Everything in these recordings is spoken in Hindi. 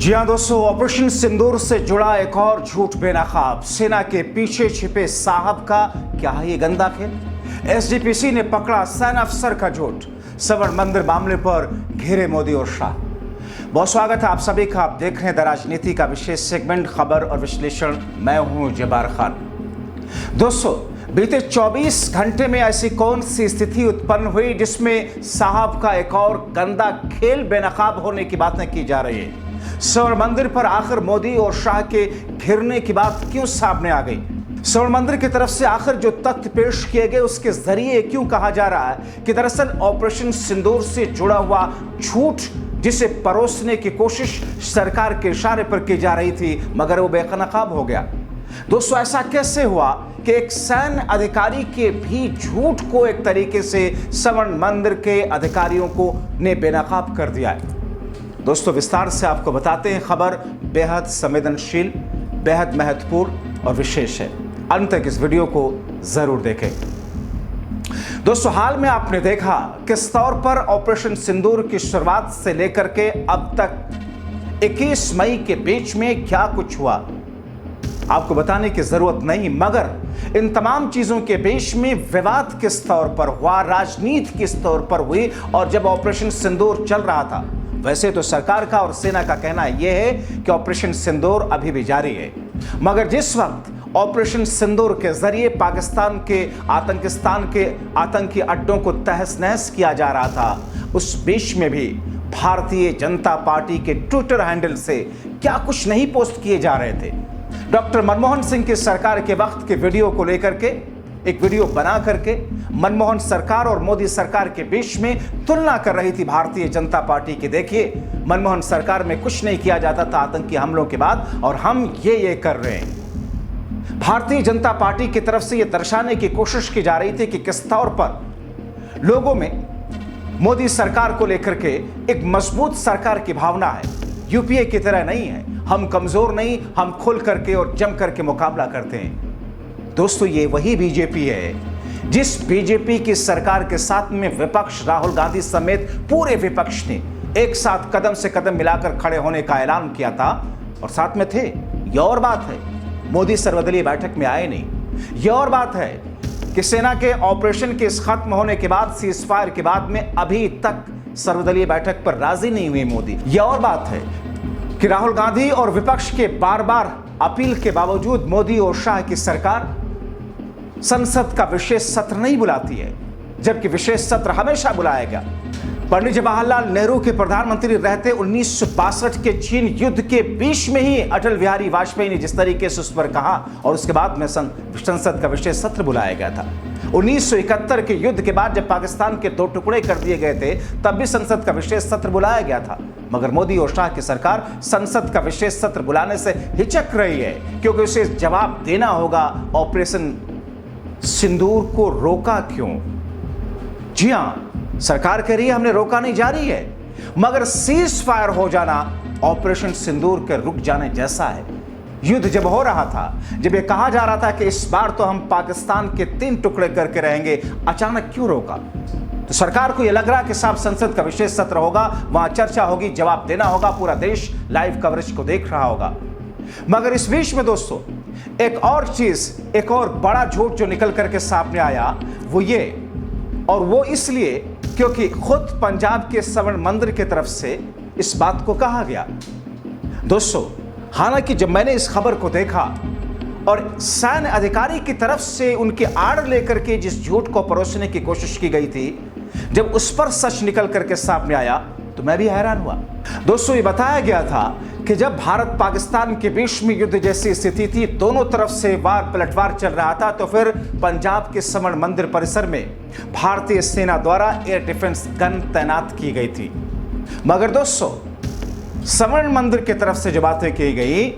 जी हाँ दोस्तों, ऑपरेशन सिंदूर से जुड़ा एक और झूठ बेनकाब। सेना के पीछे छिपे साहब का क्या है ये गंदा खेल। एसजीपीसी ने पकड़ा सैन्य अफसर का झूठ। स्वर्ण मंदिर मामले पर घिरे मोदी और शाह। बहुत स्वागत है आप सभी का। आप देख रहे हैं द राजनीति का विशेष सेगमेंट खबर और विश्लेषण। मैं हूं जब्बार खान। दोस्तों, बीते 24 घंटे में ऐसी कौन सी स्थिति उत्पन्न हुई जिसमें साहब का एक और गंदा खेल बेनकाब होने की बातें की जा रही है। स्वर्ण मंदिर पर आखिर मोदी और शाह के घिरने की बात क्यों सामने आ गई? स्वर्ण मंदिर की तरफ से आखिर जो तथ्य पेश किए गए उसके जरिए क्यों कहा जा रहा है कि दरअसल ऑपरेशन सिंदूर से जुड़ा हुआ झूठ जिसे परोसने की कोशिश सरकार के इशारे पर की जा रही थी मगर वो बेनकाब हो गया। दोस्तों, ऐसा कैसे हुआ कि एक सैन्य अधिकारी के भी झूठ को एक तरीके से स्वर्ण मंदिर के अधिकारियों को ने बेनकाब कर दिया है? दोस्तों, विस्तार से आपको बताते हैं। खबर बेहद संवेदनशील, बेहद महत्वपूर्ण और विशेष है। अंत तक इस वीडियो को जरूर देखें। दोस्तों, हाल में आपने देखा किस तौर पर ऑपरेशन सिंदूर की शुरुआत से लेकर के अब तक 21 मई के बीच में क्या कुछ हुआ आपको बताने की जरूरत नहीं, मगर इन तमाम चीजों के बीच में विवाद किस तौर पर हुआ, राजनीति किस तौर पर हुई। और जब ऑपरेशन सिंदूर चल रहा था, वैसे तो सरकार का और सेना का कहना यह है कि ऑपरेशन सिंदूर अभी भी जारी है, मगर जिस वक्त ऑपरेशन सिंदूर के जरिए पाकिस्तान के आतंकिस्तान के आतंकी अड्डों को तहस नहस किया जा रहा था, उस बीच में भी भारतीय जनता पार्टी के ट्विटर हैंडल से क्या कुछ नहीं पोस्ट किए जा रहे थे। डॉक्टर मनमोहन सिंह की सरकार के वक्त के वीडियो को लेकर के एक वीडियो बना करके मनमोहन सरकार और मोदी सरकार के बीच में तुलना कर रही थी भारतीय जनता पार्टी की। देखिए, मनमोहन सरकार में कुछ नहीं किया जाता था आतंकी हमलों के बाद, और हम ये कर रहे हैं। भारतीय जनता पार्टी की तरफ से यह दर्शाने की कोशिश की जा रही थी कि किस तौर पर लोगों में मोदी सरकार को लेकर के एक मजबूत सरकार की भावना है। यूपीए की तरह नहीं है, हम कमजोर नहीं, हम खुल करके और जम करके मुकाबला करते हैं। दोस्तों, ये वही बीजेपी है जिस बीजेपी की सरकार के साथ में विपक्ष राहुल गांधी समेत पूरे विपक्ष ने एक साथ कदम से कदम मिलाकर खड़े होने का ऐलान किया था और साथ में थे। यह और बात है मोदी सर्वदलीय बैठक में आए नहीं। यह और बात है कि सेना के ऑपरेशन के खत्म होने के बाद, सीज फायर के बाद में अभी तक सर्वदलीय बैठक पर राजी नहीं हुए मोदी। यह और बात है कि राहुल गांधी और विपक्ष के बार बार अपील के बावजूद मोदी और शाह की सरकार संसद का विशेष सत्र नहीं बुलाती है, जबकि विशेष सत्र हमेशा बुलाया गया। पंडित जवाहरलाल नेहरू के प्रधानमंत्री रहते 1962 के चीन युद्ध के बीच में ही अटल बिहारी वाजपेयी ने जिस तरीके से उस पर कहा, और उसके बाद में संसद का विशेष सत्र बुलाया गया था। 1971 के युद्ध के बाद जब पाकिस्तान के 2 टुकड़े कर दिए गए थे, तब भी संसद का विशेष सत्र बुलाया गया था, मगर मोदी और शाह की सरकार संसद का विशेष सत्र बुलाने से हिचक रही है, क्योंकि उसे जवाब देना होगा ऑपरेशन सिंदूर को रोका क्यों। जी हां, सरकार कह रही है हमने रोका नहीं, जारी है, मगर सीज फायर हो जाना ऑपरेशन सिंदूर के रुक जाने जैसा है। युद्ध जब हो रहा था, जब यह कहा जा रहा था कि इस बार तो हम पाकिस्तान के 3 टुकड़े करके रहेंगे, अचानक क्यों रोका? तो सरकार को यह लग रहा कि साहब संसद का विशेष सत्र होगा, वहां चर्चा होगी, जवाब देना होगा, पूरा देश लाइव कवरेज को देख रहा होगा। मगर इस बीच में दोस्तों एक और चीज, एक और बड़ा झूठ जो निकल करके सामने आया वो ये, और वो इसलिए क्योंकि खुद पंजाब के स्वर्ण मंदिर की तरफ से इस बात को कहा गया। दोस्तों, हालांकि जब मैंने इस खबर को देखा और सैन्य अधिकारी की तरफ से उनकी आड़ लेकर के जिस झूठ को परोसने की कोशिश की गई थी, जब उस पर सच निकल करके सामने आया तो मैं भी हैरान हुआ। दोस्तों, ये बताया गया था कि जब भारत पाकिस्तान के बीच में युद्ध जैसी स्थिति थी, दोनों तरफ से वार पलटवार चल रहा था, तो फिर पंजाब के स्वर्ण मंदिर परिसर में भारतीय सेना द्वारा एयर डिफेंस गन तैनात की गई थी। मगर दोस्तों, स्वर्ण मंदिर की तरफ से जो बातें की गई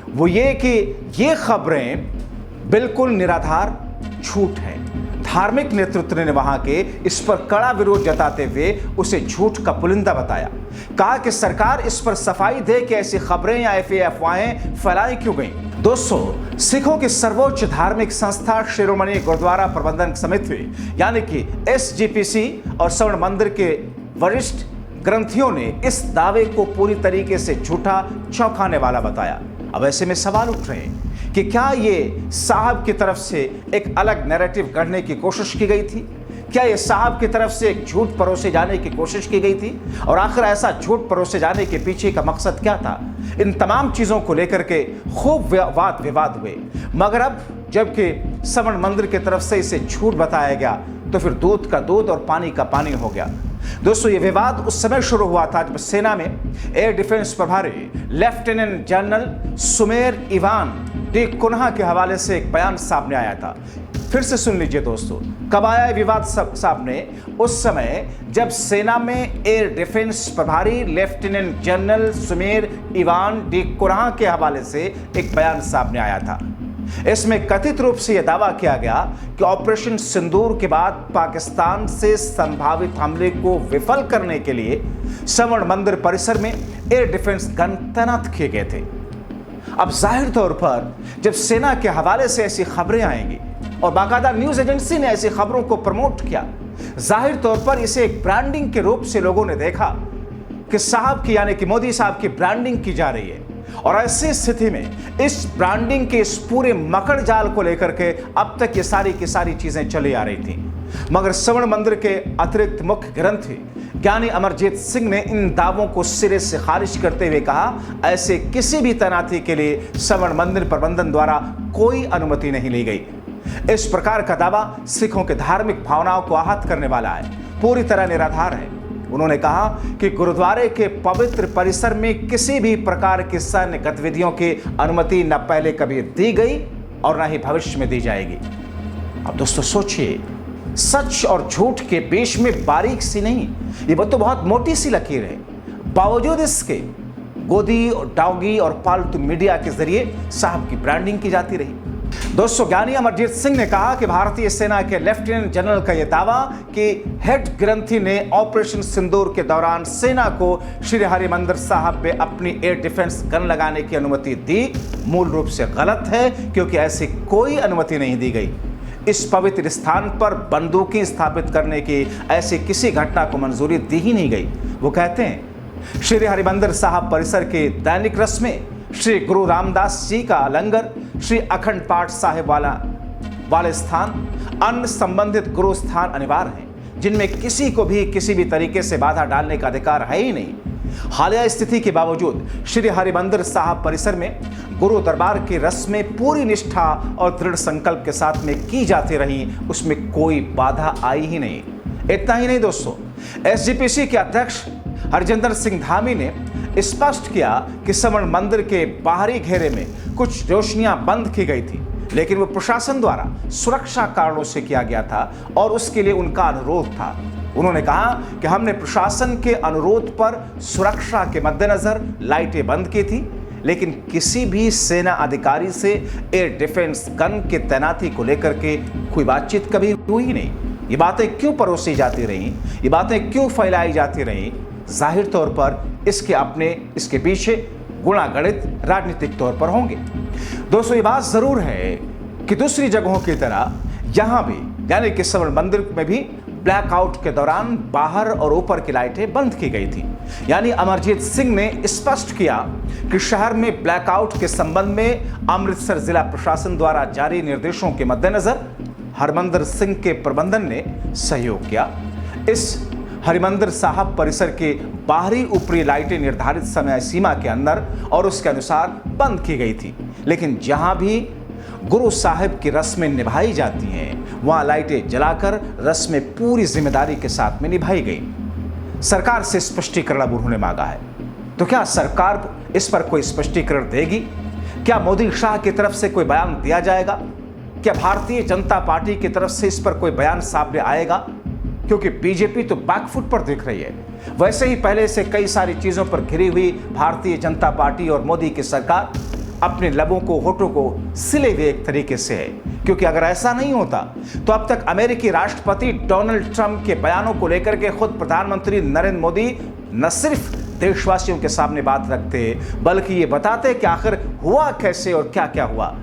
वो ये कि ये खबरें बिल्कुल निराधार झूठ है। धार्मिक नेतृत्व ने वहां के इस पर कड़ा विरोध जताते हुए उसे झूठ का पुलिंदा बताया। कहा कि सरकार इस पर सफाई दे कि ऐसी खबरें या अफवाहें फैलाई क्यों गई। दोस्तों, सिखों की सर्वोच्च धार्मिक संस्था शिरोमणि गुरुद्वारा प्रबंधन समिति यानी कि एसजीपीसी और स्वर्ण मंदिर के वरिष्ठ ग्रंथियों ने इस दावे को पूरी तरीके से झूठा, चौंकाने वाला बताया। अब ऐसे में सवाल उठ रहे हैं कि क्या ये साहब की तरफ से एक अलग नैरेटिव गढ़ने की कोशिश की गई थी? क्या ये साहब की तरफ से एक झूठ परोसे जाने की कोशिश की गई थी? और आखिर ऐसा झूठ परोसे जाने के पीछे का मकसद क्या था? इन तमाम चीजों को लेकर के खूब वाद विवाद हुए, मगर अब जबकि स्वर्ण मंदिर की तरफ से इसे झूठ बताया गया तो फिर दूध का दूध और पानी का पानी हो गया। दोस्तों, ये विवाद उस समय शुरू हुआ था जब सेना में एयर डिफेंस प्रभारी lieutenant general Sumer Ivan D'Cunha के हवाले से एक बयान सामने आया था। फिर से सुन लीजिए दोस्तों, कब आया विवाद सामने? उस समय जब सेना में एयर डिफेंस प्रभारी lieutenant general Sumer Ivan D'Cunha के हवाले से एक बयान सामने आया था। इसमें कथित रूप से यह दावा किया गया कि ऑपरेशन सिंदूर के बाद पाकिस्तान से संभावित हमले को विफल करने के लिए स्वर्ण मंदिर परिसर में एयर डिफेंस गन तैनात किए गए थे। अब जाहिर तौर पर जब सेना के हवाले से ऐसी खबरें आएंगी और बाकायदा न्यूज एजेंसी ने ऐसी खबरों को प्रमोट किया, जाहिर तौर पर इसे एक ब्रांडिंग के रूप से लोगों ने देखा कि साहब की यानी कि मोदी साहब की ब्रांडिंग की जा रही है। और ऐसी स्थिति में इस ब्रांडिंग के इस पूरे मकड़ जाल को लेकर के अब तक ये सारी की सारी चीजें चली आ रही थी। मगर स्वर्ण मंदिर के अतिरिक्त मुख्य ग्रंथी ज्ञानी अमरजीत सिंह ने इन दावों को सिरे से खारिज करते हुए कहा, ऐसे किसी भी तैनाती के लिए स्वर्ण मंदिर प्रबंधन द्वारा कोई अनुमति नहीं ली गई। इस प्रकार का दावा सिखों के धार्मिक भावनाओं को आहत करने वाला है, पूरी तरह निराधार है। उन्होंने कहा कि गुरुद्वारे के पवित्र परिसर में किसी भी प्रकार की सैन्य गतिविधियों की अनुमति न पहले कभी दी गई और न ही भविष्य में दी जाएगी। अब दोस्तों सोचिए, सच और झूठ के बीच में बारीक सी नहीं, ये तो बहुत मोटी सी लकीर है। बावजूद इसके गोदी और डॉगी और पालतू मीडिया के जरिए साहब की ब्रांडिंग की जाती रही। दोस्तों, ज्ञानी अमरजीत सिंह ने कहा कि भारतीय सेना के लेफ्टिनेंट जनरल का यह दावा कि हेड ग्रंथी ने ऑपरेशन सिंदूर के दौरान सेना को श्री हरिमंदिर साहब में अपनी एयर डिफेंस गन लगाने की अनुमति दी, मूल रूप से गलत है, क्योंकि ऐसी कोई अनुमति नहीं दी गई। इस पवित्र स्थान पर बंदूकें स्थापित करने की ऐसी किसी घटना को मंजूरी दी ही नहीं गई। वो कहते हैं, श्री हरिमंदिर साहब परिसर के दैनिक रस्में, श्री गुरु रामदास जी का लंगर, श्री अखंड पाठ साहिब वाले स्थान, अन्य संबंधित गुरु स्थान अनिवार्य हैं, जिनमें किसी को भी किसी भी तरीके से बाधा डालने का अधिकार है ही नहीं। हालिया स्थिति के बावजूद श्री हरिमंदिर साहब परिसर में गुरु दरबार की रस्में पूरी निष्ठा और दृढ़ संकल्प के साथ में की जाती रही, उसमें कोई बाधा आई ही नहीं। इतना ही नहीं दोस्तों, एसजीपीसी के अध्यक्ष हरजिंदर सिंह धामी ने स्पष्ट किया कि स्वर्ण मंदिर के बाहरी घेरे में कुछ रोशनियां बंद की गई थी, लेकिन वो प्रशासन द्वारा सुरक्षा कारणों से किया गया था और उसके लिए उनका अनुरोध था। उन्होंने कहा कि हमने प्रशासन के अनुरोध पर सुरक्षा के मद्देनजर लाइटें बंद की थी, लेकिन किसी भी सेना अधिकारी से एयर डिफेंस गन के तैनाती को लेकर के कोई बातचीत कभी हुई नहीं। ये बातें क्यों परोसी जाती रहीं, ये बातें क्यों फैलाई जाती रहीं? जाहिर तौर पर इसके पीछे गुणागणित राजनीतिक तौर पर होंगे। दोस्तों, ये बात जरूर है कि दूसरी जगहों की तरह यहां भी यानी कि स्वर्ण मंदिर में भी ब्लैकआउट के दौरान बाहर और ऊपर की लाइटें बंद की गई थी। यानी अमरजीत सिंह ने स्पष्ट किया कि शहर में ब्लैकआउट के संबंध में अमृतसर जिला प्रशासन द्वारा जारी निर्देशों के मद्देनजर हरमंदिर सिंह के प्रबंधन ने सहयोग किया। इस हरिमंदिर साहब परिसर के बाहरी ऊपरी लाइटें निर्धारित समय सीमा के अंदर और उसके अनुसार बंद की गई थी, लेकिन जहां भी गुरु साहिब की रस्में निभाई जाती हैं वहां लाइटें जलाकर रस्में पूरी जिम्मेदारी के साथ में निभाई गई। सरकार से स्पष्टीकरण अब उन्होंने मांगा है, तो क्या सरकार इस पर कोई स्पष्टीकरण देगी? क्या मोदी शाह की तरफ से कोई बयान दिया जाएगा? क्या भारतीय जनता पार्टी की तरफ से इस पर कोई बयान सामने आएगा? क्योंकि बीजेपी तो बैकफुट पर दिख रही है। वैसे ही पहले से कई सारी चीजों पर घिरी हुई भारतीय जनता पार्टी और मोदी की सरकार अपने लबों को, होठों को सिले हुए एक तरीके से है, क्योंकि अगर ऐसा नहीं होता तो अब तक अमेरिकी राष्ट्रपति डोनाल्ड ट्रंप के बयानों को लेकर के खुद प्रधानमंत्री नरेंद्र मोदी न सिर्फ देशवासियों के सामने बात रखते बल्कि ये बताते कि आखिर हुआ कैसे और क्या क्या हुआ।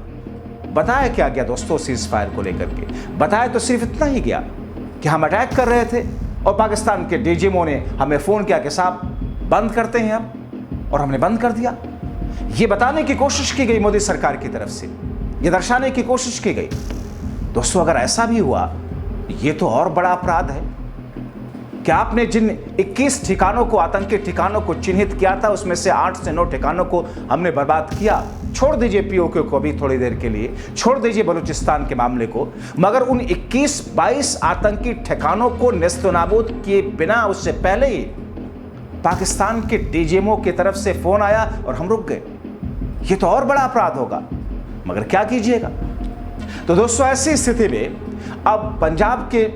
बताया क्या गया दोस्तों सीज फायर को लेकर के? बताया तो सिर्फ इतना ही गया कि हम अटैक कर रहे थे, और पाकिस्तान के डीजीएमओ ने हमें फोन किया कि साहब बंद करते हैं अब, और हमने बंद कर दिया। ये बताने की कोशिश की गई मोदी सरकार की तरफ से, ये दर्शाने की कोशिश की गई। दोस्तों, अगर ऐसा भी हुआ ये तो और बड़ा अपराध है कि आपने जिन 21 ठिकानों को, आतंकी ठिकानों को चिन्हित किया था, उसमें से 8 से 9 ठिकानों को हमने बर्बाद किया। छोड़ दीजिए पीओके को अभी थोड़ी देर के लिए, छोड़ दीजिए बलूचिस्तान के मामले को, मगर उन 21-22 आतंकी ठिकानों को नेस्तनाबूद किए बिना उससे पहले ही पाकिस्तान के डीजीएमओ की तरफ से फोन आया और हम रुक गए। ये तो और बड़ा अपराध होगा, मगर क्या कीजिएगा। तो दोस्तों, ऐसी स्थिति में अब पंजाब के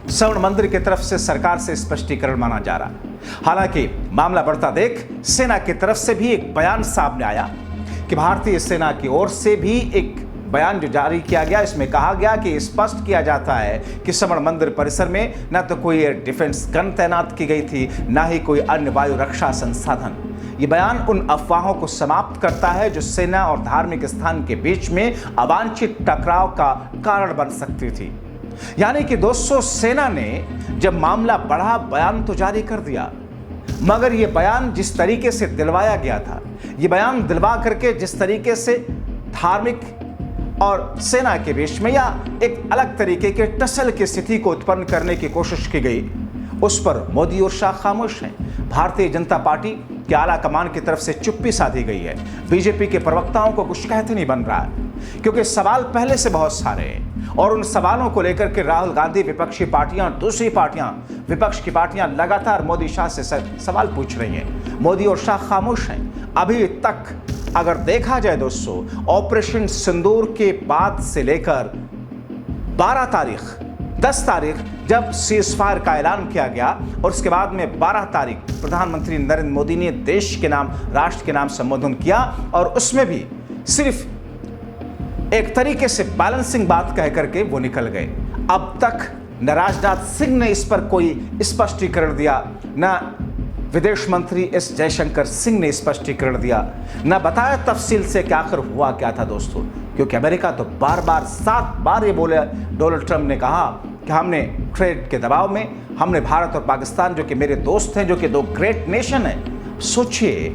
स्वर्ण मंदिर की तरफ से सरकार से स्पष्टीकरण मांगा जा रहा है। हालांकि मामला बढ़ता देख सेना की तरफ से भी एक बयान सामने आया कि भारतीय सेना की ओर से भी एक बयान जो जारी किया गया, इसमें कहा गया कि स्पष्ट किया जाता है कि स्वर्ण मंदिर परिसर में न तो कोई एयर डिफेंस गन तैनात की गई थी, न ही कोई अन्य वायु रक्षा संसाधन। ये बयान उन अफवाहों को समाप्त करता है जो सेना और धार्मिक स्थान के बीच में अवांछित टकराव का कारण बन सकती थी। यानी कि दोस्तों, सेना ने जब मामला बढ़ा बयान तो जारी कर दिया, मगर यह बयान जिस तरीके से दिलवाया गया था, यह बयान दिलवा करके जिस तरीके से धार्मिक और सेना के बीच में या एक अलग तरीके के टसल की स्थिति को उत्पन्न करने की कोशिश की गई, उस पर मोदी और शाह खामोश हैं। भारतीय जनता पार्टी के आला कमान की तरफ से चुप्पी साधी गई है। बीजेपी के प्रवक्ताओं को कुछ कहते नहीं बन रहा है, क्योंकि सवाल पहले से बहुत सारे हैं और उन सवालों को लेकर के राहुल गांधी, विपक्षी पार्टियां, दूसरी पार्टियां, विपक्ष की पार्टियां लगातार मोदी शाह से सवाल पूछ रही हैं। मोदी और शाह खामोश हैं। अभी तक अगर देखा जाए दोस्तों, ऑपरेशन सिंदूर के बाद से लेकर 10 तारीख जब सीजफायर का ऐलान किया गया और उसके बाद में 12 तारीख प्रधानमंत्री नरेंद्र मोदी ने देश के नाम, राष्ट्र के नाम संबोधन किया और उसमें भी सिर्फ एक तरीके से बैलेंसिंग बात कह करके वो निकल गए। अब तक न राजनाथ सिंह ने इस पर कोई स्पष्टीकरण दिया, न विदेश मंत्री एस जयशंकर सिंह ने स्पष्टीकरण दिया, न बताया तफसील से कि आखिर हुआ क्या था दोस्तों। क्योंकि अमेरिका तो बार बार 7 बार ये बोले, डोनाल्ड ट्रंप ने कहा कि हमने ट्रेड के दबाव में, हमने भारत और पाकिस्तान जो कि मेरे दोस्त हैं, जो कि 2 ग्रेट नेशन हैं, सोचिए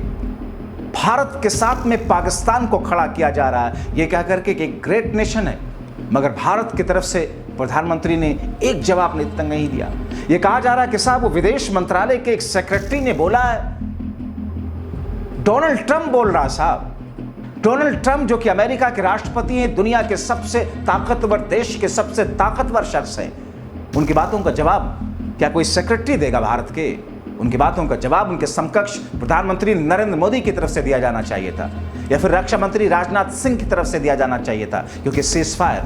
भारत के साथ में पाकिस्तान को खड़ा किया जा रहा है ये कह करके कि एक ग्रेट नेशन है, मगर भारत की तरफ से प्रधानमंत्री ने एक जवाब नहीं दिया। ये कहा जा रहा है कि साहब वो विदेश मंत्रालय के एक सेक्रेटरी ने बोला है, डोनाल्ड ट्रंप बोल रहा साहब। डोनाल्ड ट्रंप जो कि अमेरिका के राष्ट्रपति हैं, दुनिया के सबसे ताकतवर देश के सबसे ताकतवर शख्स हैं, उनकी बातों का जवाब क्या कोई सेक्रेटरी देगा भारत के? उनकी बातों का जवाब उनके समकक्ष प्रधानमंत्री नरेंद्र मोदी की तरफ से दिया जाना चाहिए था, या फिर रक्षा मंत्री राजनाथ सिंह की तरफ से दिया जाना चाहिए था। क्योंकि सीजफायर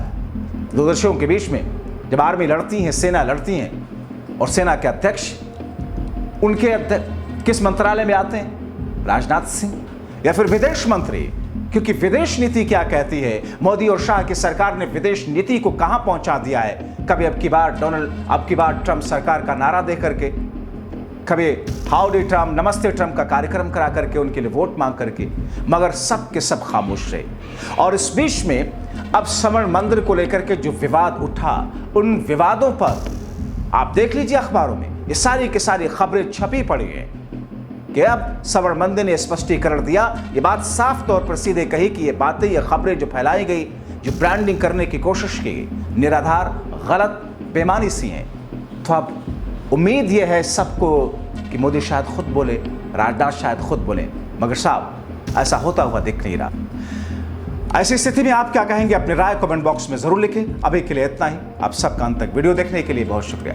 2 देशों के बीच में जब आर्मी लड़ती है, सेना लड़ती है, और सेना के अध्यक्ष उनके किस मंत्रालय में आते हैं? राजनाथ सिंह या फिर विदेश मंत्री। क्योंकि विदेश नीति क्या कहती है, मोदी और शाह की सरकार ने विदेश नीति को कहां पहुंचा दिया है। कभी अब की बार ट्रंप सरकार का नारा दे करके, कभी हाउडी ट्रंप, नमस्ते ट्रंप का कार्यक्रम करा करके, उनके लिए वोट मांग करके, मगर सब के सब खामोश रहे। और इस बीच में अब स्वर्ण मंदिर को लेकर के जो विवाद उठा, उन विवादों पर आप देख लीजिए अखबारों में ये सारी की सारी खबरें छपी पड़ी हैं कि अब स्वर्ण मंदिर ने स्पष्टीकरण दिया। ये बात साफ तौर पर सीधे कही कि ये बातें, ये खबरें जो फैलाई गई, जो ब्रांडिंग करने की कोशिश की गई, निराधार, गलत, बेमानी सी हैं। तो अब उम्मीद ये है सबको कि मोदी शायद खुद बोले, राजनाथ शायद खुद बोले, मगर साहब ऐसा होता हुआ दिख नहीं रहा। ऐसी स्थिति में आप क्या कहेंगे? अपनी राय कमेंट बॉक्स में जरूर लिखें। अभी के लिए इतना ही। आप सबका अंत तक वीडियो देखने के लिए बहुत शुक्रिया।